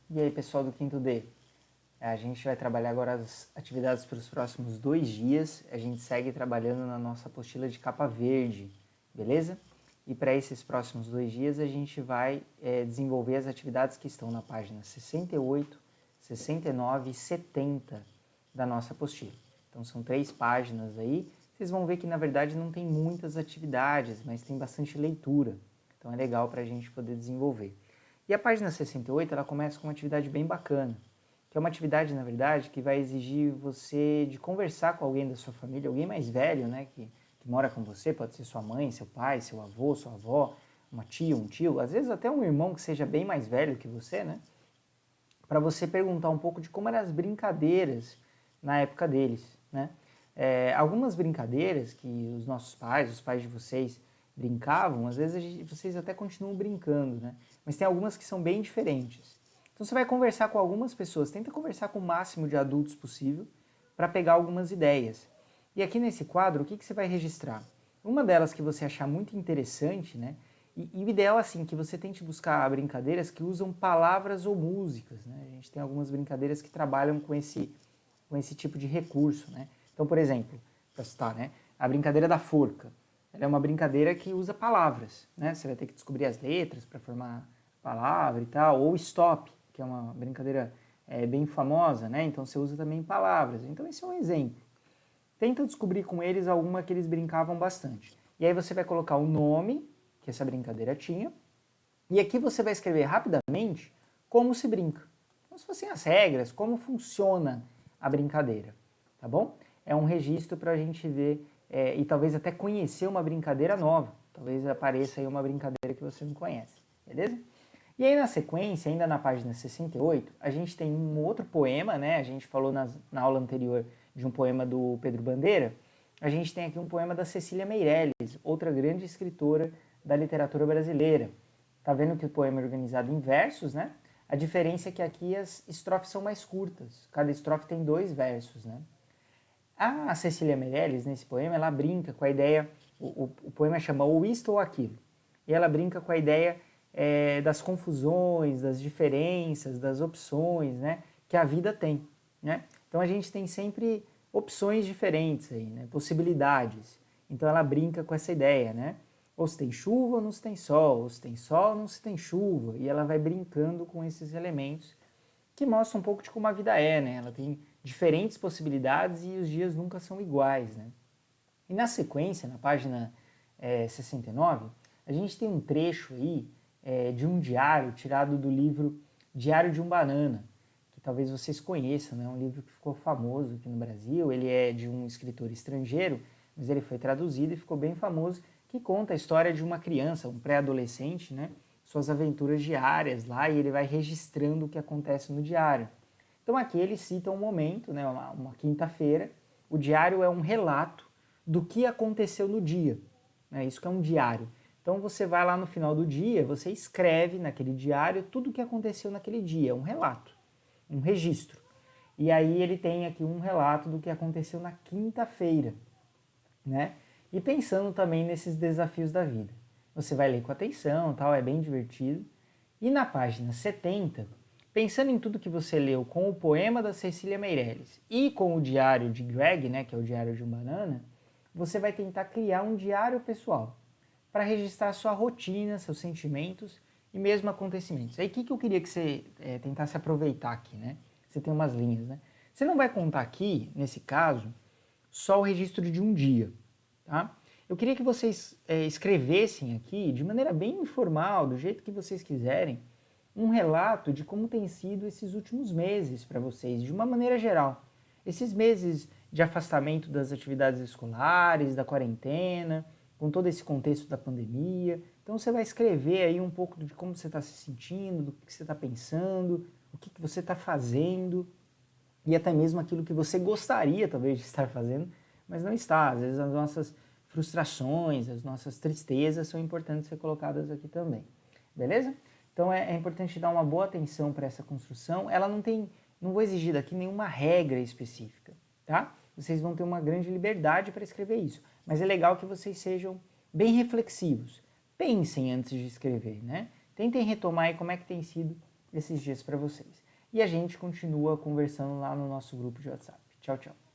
E aí, pessoal do quinto D? A gente vai trabalhar agora as atividades para os próximos 2 dias. A gente segue trabalhando na nossa apostila de capa verde, beleza? E para esses próximos 2 dias a gente vai desenvolver as atividades que estão na página 68, 69 e 70 da nossa apostila. Então são 3 páginas aí. Vocês vão ver que na verdade não tem muitas atividades, mas tem bastante leitura. Então é legal para a gente poder desenvolver. E a página 68 ela começa com uma atividade bem bacana, que é uma atividade, na verdade, que vai exigir você de conversar com alguém da sua família, alguém mais velho, né, que mora com você, pode ser sua mãe, seu pai, seu avô, sua avó, uma tia, um tio, às vezes até um irmão que seja bem mais velho que você, né, para você perguntar um pouco de como eram as brincadeiras na época deles, né. Algumas brincadeiras que os nossos pais, os pais de vocês, brincavam, às vezes vocês até continuam brincando, né, mas tem algumas que são bem diferentes. Então você vai conversar com algumas pessoas, tenta conversar com o máximo de adultos possível para pegar algumas ideias. E aqui nesse quadro, o que você vai registrar? Uma delas que você achar muito interessante, né? E o ideal assim, que você tente buscar brincadeiras que usam palavras ou músicas, né? A gente tem algumas brincadeiras que trabalham com esse tipo de recurso, né? Então, por exemplo, para citar, né? A brincadeira da forca. Ela é uma brincadeira que usa palavras, né? Você vai ter que descobrir as letras para formar a palavra e tal, ou stop, que é uma brincadeira bem famosa, né? Então você usa também palavras. Então esse é um exemplo. Tenta descobrir com eles alguma que eles brincavam bastante. E aí você vai colocar o nome que essa brincadeira tinha, e aqui você vai escrever rapidamente como se brinca. Como se fossem as regras, como funciona a brincadeira, tá bom? É um registro para a gente ver e talvez até conhecer uma brincadeira nova. Talvez apareça aí uma brincadeira que você não conhece, beleza? E aí na sequência, ainda na página 68, a gente tem um outro poema, né? A gente falou na aula anterior de um poema do Pedro Bandeira. A gente tem aqui um poema da Cecília Meirelles, outra grande escritora da literatura brasileira. Tá vendo que o poema é organizado em versos, né? A diferença é que aqui as estrofes são mais curtas. Cada estrofe tem 2 versos, né? A Cecília Meirelles, nesse poema, ela brinca com a ideia, o poema chama Ou Isto ou Aquilo, e ela brinca com a ideia das confusões, das diferenças, das opções, né, que a vida tem, né? Então a gente tem sempre opções diferentes aí, né, possibilidades. Então ela brinca com essa ideia, né? Ou se tem chuva ou não se tem sol, ou se tem sol ou não se tem chuva, e ela vai brincando com esses elementos que mostra um pouco de como a vida é, né? Ela tem diferentes possibilidades e os dias nunca são iguais, né? E na sequência, na página 69, a gente tem um trecho aí de um diário tirado do livro Diário de um Banana, que talvez vocês conheçam, né? É um livro que ficou famoso aqui no Brasil. Ele é de um escritor estrangeiro, mas ele foi traduzido e ficou bem famoso, que conta a história de uma criança, um pré-adolescente, né? Suas aventuras diárias lá, e ele vai registrando o que acontece no diário. Então aqui ele cita um momento, né, uma quinta-feira. O diário é um relato do que aconteceu no dia, né? Isso que é um diário. Então você vai lá no final do dia, você escreve naquele diário tudo o que aconteceu naquele dia, um relato, um registro. E aí ele tem aqui um relato do que aconteceu na quinta-feira, né? E pensando também nesses desafios da vida. Você vai ler com atenção, tal, é bem divertido. E na página 70, pensando em tudo que você leu com o poema da Cecília Meirelles e com o diário de Greg, né, que é o Diário de um Banana, você vai tentar criar um diário pessoal para registrar sua rotina, seus sentimentos e mesmo acontecimentos. Aí o que eu queria que você tentasse aproveitar aqui, né? Você tem umas linhas, né? Você não vai contar aqui, nesse caso, só o registro de um dia, tá? Eu queria que vocês escrevessem aqui, de maneira bem informal, do jeito que vocês quiserem, um relato de como tem sido esses últimos meses para vocês, de uma maneira geral. Esses meses de afastamento das atividades escolares, da quarentena, com todo esse contexto da pandemia. Então você vai escrever aí um pouco de como você está se sentindo, do que você está pensando, o que você está fazendo, e até mesmo aquilo que você gostaria talvez de estar fazendo, mas não está. Às vezes as nossas frustrações, as nossas tristezas são importantes ser colocadas aqui também. Beleza? Então é importante dar uma boa atenção para essa construção. Ela não vou exigir daqui nenhuma regra específica, tá? Vocês vão ter uma grande liberdade para escrever isso, mas é legal que vocês sejam bem reflexivos. Pensem antes de escrever, né? Tentem retomar aí como é que tem sido esses dias para vocês. E a gente continua conversando lá no nosso grupo de WhatsApp. Tchau, tchau.